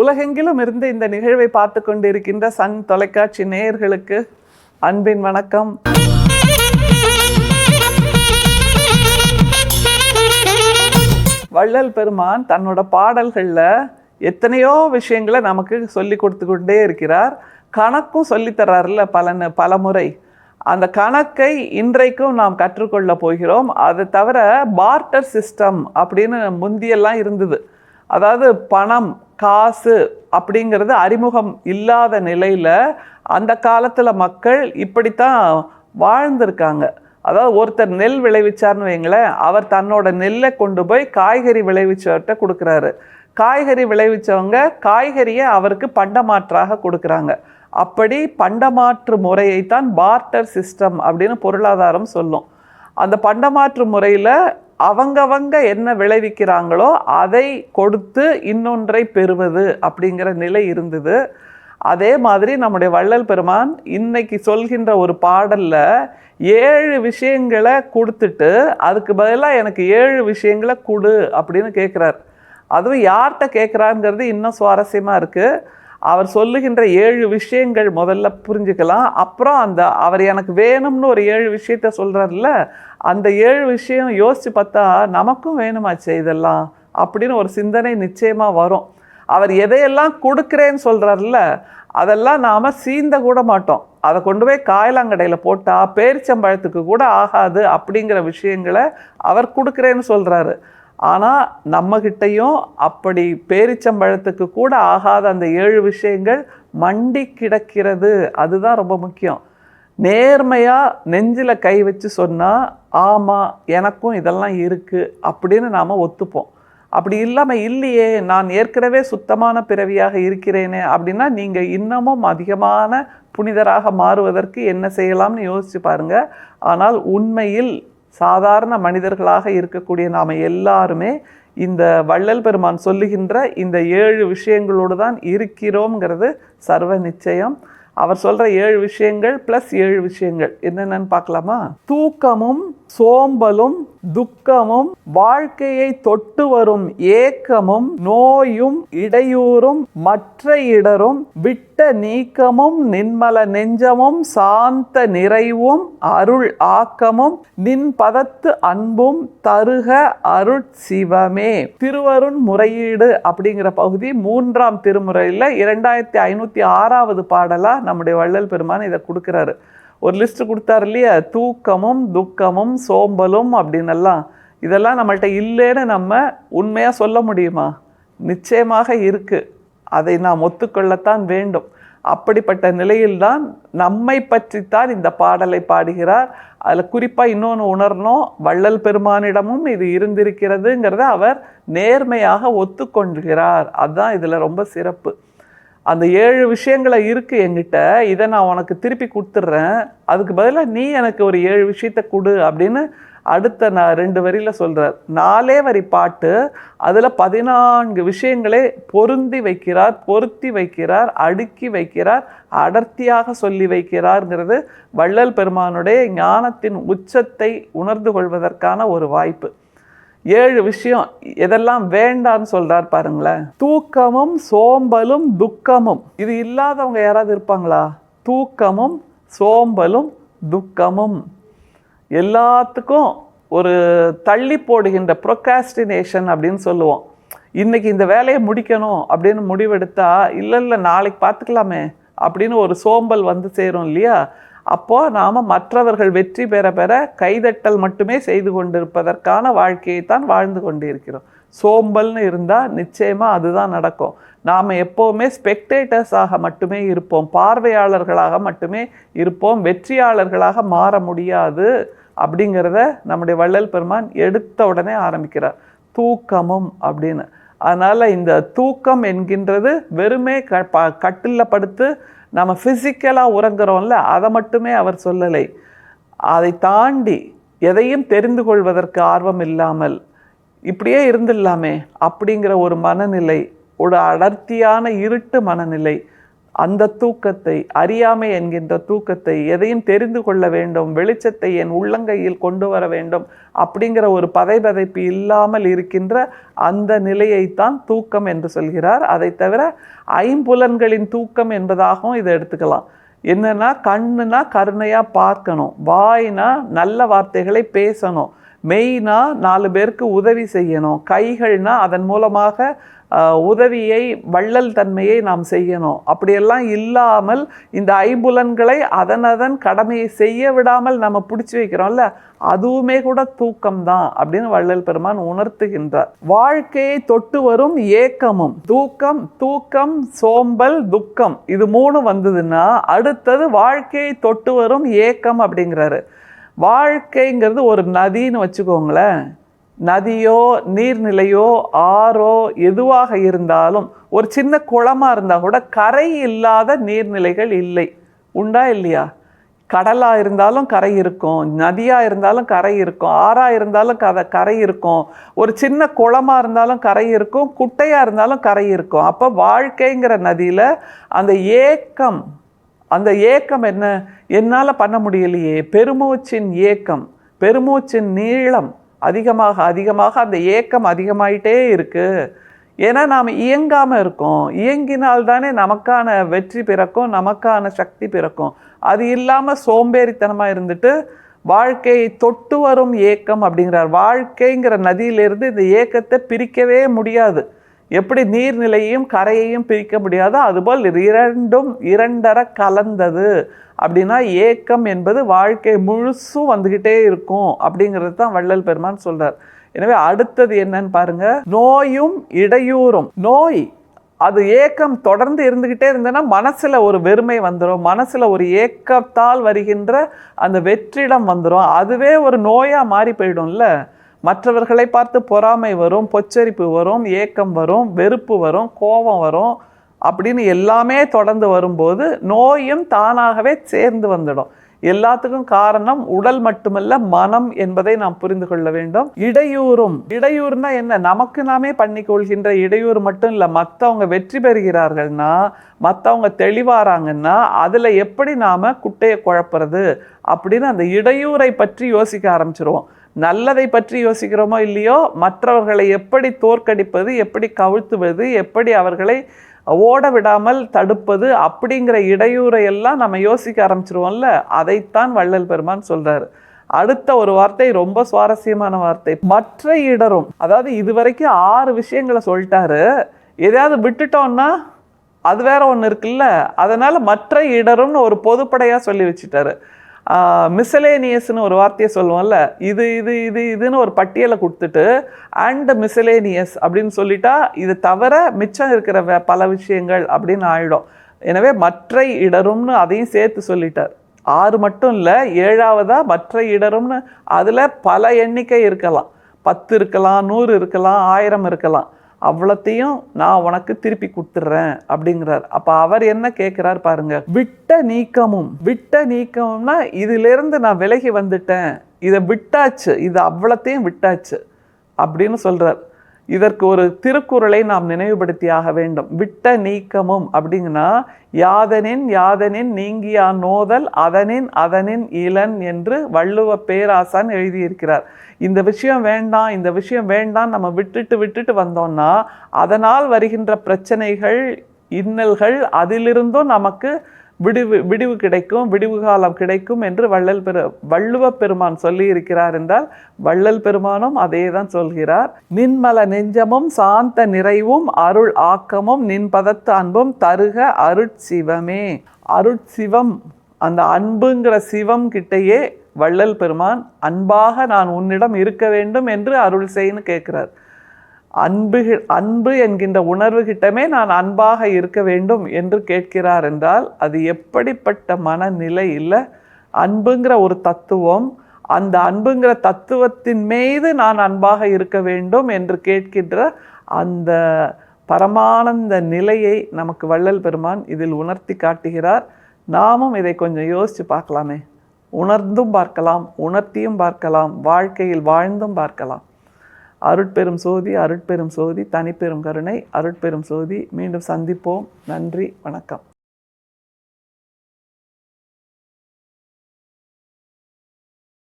உலகெங்கிலும் இருந்து இந்த நிகழ்வை பார்த்து கொண்டிருக்கின்ற சன் தொலைக்காட்சி நேயர்களுக்கு அன்பின் வணக்கம். வள்ளல் பெருமான் தன்னோட பாடல்களில் எத்தனையோ விஷயங்களை நமக்கு சொல்லி கொடுத்து கொண்டே இருக்கிறார். கணக்கும் சொல்லித்தர்றாருல பல முறை. அந்த கணக்கை இன்றைக்கும் நாம் கற்றுக்கொள்ள போகிறோம். அதை தவிர பார்ட்டர் சிஸ்டம் அப்படின்னு முந்தியெல்லாம் இருந்தது. அதாவது பணம் காசு அப்படிங்கிறது அறிமுகம் இல்லாத நிலையில் அந்த காலத்தில் மக்கள் இப்படித்தான் வாழ்ந்திருக்காங்க. அதாவது ஒருத்தர் நெல் விளைவிச்சார்னு வைங்களேன், அவர் தன்னோட நெல்லை கொண்டு போய் காய்கறி விளைவிச்சவர்கிட்ட கொடுக்குறாரு. காய்கறி விளைவிச்சவங்க காய்கறியை அவருக்கு பண்டமாற்றாக கொடுக்குறாங்க. அப்படி பண்டமாற்று முறையைத்தான் பார்ட்டர் சிஸ்டம் அப்படின்னு பொருளாதாரம் சொல்லும். அந்த பண்டமாற்று முறையில் அவங்கவங்க என்ன விளைவிக்கிறாங்களோ அதை கொடுத்து இன்னொன்றை பெறுவது அப்படிங்கிற நிலை இருந்தது. அதே மாதிரி நம்முடைய வள்ளல் பெருமான் இன்னைக்கு சொல்கின்ற ஒரு பாடலில் 7 விஷயங்களை கொடுத்துட்டு அதுக்கு பதிலாக எனக்கு 7 விஷயங்களை கொடு அப்படின்னு கேட்குறார். அதுவும் யார்கிட்ட கேட்குறாருங்கிறது இன்னும் சுவாரஸ்யமாக இருக்குது. அவர் சொல்லுகின்ற 7 விஷயங்கள் முதல்ல புரிஞ்சுக்கலாம். அப்புறம் அவர் எனக்கு வேணும்னு ஒரு 7 விஷயத்த சொல்கிறார்ல, அந்த 7 விஷயம் யோசித்து பார்த்தா நமக்கும் வேணுமாச்சே இதெல்லாம் அப்படின்னு ஒரு சிந்தனை நிச்சயமாக வரும். அவர் எதையெல்லாம் கொடுக்குறேன்னு சொல்கிறார்ல, அதெல்லாம் நாம் சீந்த கூட மாட்டோம். அதை கொண்டு போய் காயலாங்கடையில் போட்டால் பேரிச்சம்பழத்துக்கு கூட ஆகாது அப்படிங்கிற விஷயங்களை அவர் கொடுக்குறேன்னு சொல்கிறாரு. ஆனால் நம்மகிட்டையும் அப்படி பேரிச்சம்பழத்துக்கு கூட ஆகாத அந்த 7 விஷயங்கள் மண்டி கிடக்கிறது. அதுதான் ரொம்ப முக்கியம். நேர்மையாக நெஞ்சில் கை வச்சு சொன்னால் ஆமாம் எனக்கும் இதெல்லாம் இருக்குது அப்படின்னு நாம் ஒத்துப்போம். அப்படி இல்லாமல் இல்லையே நான் ஏற்கனவே சுத்தமான பிறவியாக இருக்கிறேனே அப்படின்னா நீங்கள் இன்னமும் அதிகமான புனிதராக மாறுவதற்கு என்ன செய்யலாம்னு யோசிச்சு பாருங்கள். ஆனால் உண்மையில் சாதாரண மனிதர்களாக இருக்கக்கூடிய நாம் எல்லாருமே இந்த வள்ளல் பெருமான் சொல்லுகின்ற இந்த 7 விஷயங்களோடு தான் இருக்கிறோங்கிறது சர்வ நிச்சயம். அவர் சொல்கிற 7 விஷயங்கள் ப்ளஸ் 7 விஷயங்கள் என்னென்னு பார்க்கலாமா? தூக்கமும் சோம்பலும் துக்கமும் வாழ்க்கையை தொட்டு வரும் ஏக்கமும் நோயும் இடையூறும் மற்ற இடரும் விட்ட நீக்கமும் நின்மல நெஞ்சமும் சாந்த நிறைவும் அருள் ஆக்கமும் நின் பதத்து அன்பும் தருக அருட்சிவமே. திருவருண் முறையீடு அப்படிங்கிற பகுதி 3ஆம் திருமுறையில் 2506வது பாடலா நம்முடைய வள்ளல் பெருமான் இதை கொடுக்குறாரு. ஒரு லிஸ்ட் கொடுத்தாரு இல்லையா, தூக்கமும் துக்கமும் சோம்பலும் அப்படின்னெல்லாம். இதெல்லாம் நம்மள்கிட்ட இல்லைன்னு நம்ம உண்மையாக சொல்ல முடியுமா? நிச்சயமாக இருக்குது. அதை நாம் ஒத்துக்கொள்ளத்தான் வேண்டும். அப்படிப்பட்ட நிலையில்தான் நம்மை பற்றித்தான் இந்த பாடலை பாடுகிறார். அதில் குறிப்பாக இன்னொன்று உணரணும், வள்ளல் பெருமானிடமும் இது இருந்திருக்கிறதுங்கிறத அவர் நேர்மையாக ஒத்துக்கொள்கிறார். அதுதான் இதில் ரொம்ப சிறப்பு. அந்த 7 விஷயங்களை இருக்குது என்கிட்ட, இதை நான் உனக்கு திருப்பி கொடுத்துட்றேன், அதுக்கு பதிலாக நீ எனக்கு ஒரு 7 விஷயத்தை கொடு அப்படின்னு அடுத்த 2 வரியில் சொல்கிறார். 4 வரி பாட்டு, அதில் 14 விஷயங்களே பொருத்தி வைக்கிறார், அடுக்கி வைக்கிறார், அடர்த்தியாக சொல்லி வைக்கிறார்ங்கிறது வள்ளல் பெருமானுடைய ஞானத்தின் உச்சத்தை உணர்ந்து கொள்வதற்கான ஒரு வாய்ப்பு. 7 விஷயம் எதெல்லாம் வேண்டான்னு சொல்றார் பாருங்களேன். தூக்கமும் சோம்பலும் துக்கமும், இது இல்லாதவங்க யாராவது இருப்பாங்களா? தூக்கமும் சோம்பலும் துக்கமும் எல்லாத்துக்கும் ஒரு தள்ளி போடுகின்ற ப்ரொகாஸ்டினேஷன் அப்படின்னு சொல்லுவோம். இன்னைக்கு இந்த வேலையை முடிக்கணும் அப்படின்னு முடிவெடுத்தா இல்லை நாளைக்கு பார்த்துக்கலாமே அப்படின்னு ஒரு சோம்பல் வந்து சேரும் இல்லையா? அப்போது நாம் மற்றவர்கள் வெற்றி பெற கைதட்டல் மட்டுமே செய்து கொண்டிருப்பதற்கான வாழ்க்கையைத்தான் வாழ்ந்து கொண்டிருக்கிறோம். சோம்பல்னு இருந்தால் நிச்சயமாக அதுதான் நடக்கும். நாம் எப்போவுமே ஸ்பெக்டேட்டர்ஸாக மட்டுமே இருப்போம், பார்வையாளர்களாக மட்டுமே இருப்போம், வெற்றியாளர்களாக மாற முடியாது அப்படிங்கிறத நம்முடைய வள்ளல் பெருமான் எடுத்த உடனே ஆரம்பிக்கிறார். தூக்கமும் அப்படின்னு. அதனால் இந்த தூக்கம் என்கின்றது வெறுமே கட்டிலில் படுத்து நம்ம ஃபிசிக்கலாக உறங்குறோம்ல, அதை மட்டுமே அவர் சொல்லலை. அதை தாண்டி எதையும் தெரிந்து கொள்வதற்கு ஆர்வம் இல்லாமல் இப்படியே இருந்துடலாமே அப்படிங்கிற ஒரு மனநிலை, ஒரு அடர்த்தியான இருட்டு மனநிலை, அந்த தூக்கத்தை, அறியாமை என்கின்ற தூக்கத்தை, எதையும் தெரிந்து கொள்ள வேண்டும், வெளிச்சத்தை என் உள்ளங்கையில் கொண்டு வர வேண்டும் அப்படிங்கிற ஒரு பதைபதைப்பு இல்லாமல் இருக்கின்ற அந்த நிலையைத்தான் தூக்கம் என்று சொல்கிறார். அதை தவிர ஐம்புலன்களின் தூக்கம் என்பதாகவும் இதை எடுத்துக்கலாம். என்னன்னா, கண்ணுனா கருணையாக பார்க்கணும், வாய்னா நல்ல வார்த்தைகளை பேசணும், மெய்னா 4 பேருக்கு உதவி செய்யணும், கைகள்னா அதன் மூலமாக உதவியை வள்ளல் தன்மையை நாம் செய்யணும். அப்படியெல்லாம் இல்லாமல் இந்த ஐம்புலன்களை அதன் கடமையை செய்ய விடாமல் நம்ம பிடிச்சி வைக்கிறோம்ல, அதுவுமே கூட தூக்கம்தான் அப்படின்னு வள்ளல் பெருமான் உணர்த்துகின்றார். வாழ்க்கையை தொட்டு வரும் ஏக்கமும் தூக்கம், சோம்பல், துக்கம், இது 3 வந்ததுன்னா அடுத்தது வாழ்க்கையை தொட்டு வரும் ஏக்கம் அப்படிங்கிறாரு. வாழ்க்கைங்கிறது ஒரு நதின்னு வச்சுக்கோங்களேன். நதியோ நீர்நிலையோ ஆறோ எதுவாக இருந்தாலும், ஒரு சின்ன குளமாக இருந்தால் கூட கரை இல்லாத நீர்நிலைகள் இல்லை. உண்டா இல்லையா? கடலாக இருந்தாலும் கரை இருக்கும், நதியாக இருந்தாலும் கரை இருக்கும், ஆறாக இருந்தாலும் கரை இருக்கும், ஒரு சின்ன குளமாக இருந்தாலும் கரை இருக்கும், குட்டையாக இருந்தாலும் கரை இருக்கும். அப்போ வாழ்க்கைங்கிற நதியில் அந்த ஏக்கம் என்ன? என்னால் பண்ண முடியலையே, பெருமூச்சின் ஏக்கம், பெருமூச்சின் நீளம் அதிகமாக அந்த ஏக்கம் அதிகமாயிட்டே இருக்குது. ஏன்னா நாம் இயங்காமல் இருக்கோம். இயங்கினால்தானே நமக்கான வெற்றி பிறக்கும், நமக்கான சக்தி பிறக்கும். அது இல்லாமல் சோம்பேறித்தனமாக இருந்துட்டு வாழ்க்கையை தொட்டு வரும் ஏக்கம் அப்படிங்கிறார். வாழ்க்கைங்கிற நதியிலிருந்து இந்த ஏக்கத்தை பிரிக்கவே முடியாது. எப்படி நீர்நிலையையும் கரையையும் பிரிக்க முடியாதோ அதுபோல் இரண்டும் இரண்டர கலந்தது. அப்படின்னா ஏக்கம் என்பது வாழ்க்கை முழுசும் வந்துக்கிட்டே இருக்கும் அப்படிங்கிறது தான் வள்ளல் பெருமான் சொல்றார். எனவே அடுத்தது என்னன்னு பாருங்க, நோயும் இடையூறும். நோய், அது ஏக்கம் தொடர்ந்து இருந்துக்கிட்டே இருந்ததுன்னா மனசில் ஒரு வெறுமை வந்துடும், மனசில் ஒரு ஏக்கத்தால் வருகின்ற அந்த வெற்றிடம் வந்துடும். அதுவே ஒரு நோயாக மாறி போயிடும்ல. மற்றவர்களை பார்த்து பொறாமை வரும், பொச்சரிப்பு வரும், ஏக்கம் வரும், வெறுப்பு வரும், கோபம் வரும், அப்படின்னு எல்லாமே தொடர்ந்து வரும்போது நோயும் தானாகவே சேர்ந்து வந்துடும். எல்லாத்துக்கும் காரணம் உடல் மட்டுமல்ல, மனம் என்பதை நாம் புரிந்து கொள்ள வேண்டும். இடையூறுனா என்ன? நமக்கு நாமே பண்ணிக்கொள்கின்ற இடையூறு மட்டும் இல்லை. மற்றவங்க வெற்றி பெறுகிறார்கள்னா, மற்றவங்க தெளிவாராங்கன்னா அதில் எப்படி நாம் குட்டையை குழப்புறது அப்படின்னு அந்த இடையூரை பற்றி யோசிக்க ஆரம்பிச்சிருவோம். நல்லதை பற்றி யோசிக்கிறோமோ இல்லையோ, மற்றவர்களை எப்படி தோற்கடிப்பது, எப்படி கவிழ்த்துவது, எப்படி அவர்களை ஓட விடாமல் தடுப்பது அப்படிங்கிற இடையூறை எல்லாம் நம்ம யோசிக்க ஆரம்பிச்சிருவோம்ல. அதைத்தான் வள்ளல் பெருமான் சொல்றாரு. அடுத்த ஒரு வார்த்தை ரொம்ப சுவாரஸ்யமான வார்த்தை, மற்ற இடரும். அதாவது இதுவரைக்கும் 6 விஷயங்களை சொல்லிட்டாரு. எதையாவது விட்டுட்டோம்னா அது வேற ஒன்று இருக்குல்ல. அதனால மற்ற இடரும்னு ஒரு பொதுப்படையாக சொல்லி வச்சுட்டாரு. மிசலேனியஸ்னு ஒரு வார்த்தையை சொல்லுவோம்ல, இதுன்னு ஒரு பட்டியலை கொடுத்துட்டு அண்ட் மிசலேனியஸ் அப்படின்னு சொல்லிட்டா இது தவிர மிச்சம் இருக்கிற பல விஷயங்கள் அப்படின்னு ஆயிடும். எனவே மற்ற இடரும்னு அதையும் சேர்த்து சொல்லிட்டார். 6 மட்டும் இல்லை, 7வதா மற்ற இடரும்னு அதில் பல எண்ணிக்கை இருக்கலாம். 10 இருக்கலாம், 100 இருக்கலாம், 1000 இருக்கலாம். அவ்வளத்தையும் நான் உனக்கு திருப்பி கொடுத்துட்றேன் அப்படிங்கிறார். அப்போ அவர் என்ன கேட்குறார் பாருங்க, விட்ட நீக்கமும்னா இதிலிருந்து நான் விலகி வந்துட்டேன், இதை விட்டாச்சு, இது அவ்வளத்தையும் விட்டாச்சு அப்படின்னு சொல்றார். இதற்கு ஒரு திருக்குறளை நாம் நினைவுபடுத்தியாக வேண்டும். விட்ட நீக்கமும் அப்படிங்கன்னா, யாதனின் நீங்கியா நோதல் அதனின் இளன் என்று வள்ளுவ பேராசான் எழுதியிருக்கிறார். இந்த விஷயம் வேண்டாம் நம்ம விட்டுட்டு வந்தோம்னா அதனால் வருகின்ற பிரச்சனைகள், இன்னல்கள், அதிலிருந்தும் நமக்கு விடிவு கிடைக்கும், விடிவு காலம் கிடைக்கும் என்று வள்ளுவ பெருமான் சொல்லி இருக்கிறார் என்றால் வள்ளல் பெருமானும் அதே தான் சொல்கிறார். நின்மல நெஞ்சமும் சாந்த நிறைவும் அருள் ஆக்கமும் நின் பதத்து அன்பும் தருக அருட்சிவமே. அருட்சிவம், அந்த அன்புங்கிற சிவம் கிட்டையே வள்ளல் பெருமான் அன்பாக நான் உன்னிடம் இருக்க வேண்டும் என்று அருள் செய்ன்னு கேட்கிறார். அன்பு என்கின்ற உணர்வு கிட்டமே நான் அன்பாக இருக்க வேண்டும் என்று கேட்கிறார் என்றால் அது எப்படிப்பட்ட மனநிலை இல்லை? அன்புங்கிற ஒரு தத்துவம், அந்த அன்புங்கிற தத்துவத்தின் மீது நான் அன்பாக இருக்க வேண்டும் என்று கேட்கின்ற அந்த பரமானந்த நிலையை நமக்கு வள்ளல் பெருமான் இதில் உணர்த்தி காட்டுகிறார். நாமும் இதை கொஞ்சம் யோசித்து பார்க்கலாமே. உணர்ந்தும் பார்க்கலாம், உணர்த்தியும் பார்க்கலாம், வாழ்க்கையில் வாழ்ந்தும் பார்க்கலாம். அருட்பெரும் சோதி, தனிப்பெரும் கருணை, அருட்பெரும் சோதி. மீண்டும் சந்திப்போம். நன்றி, வணக்கம்.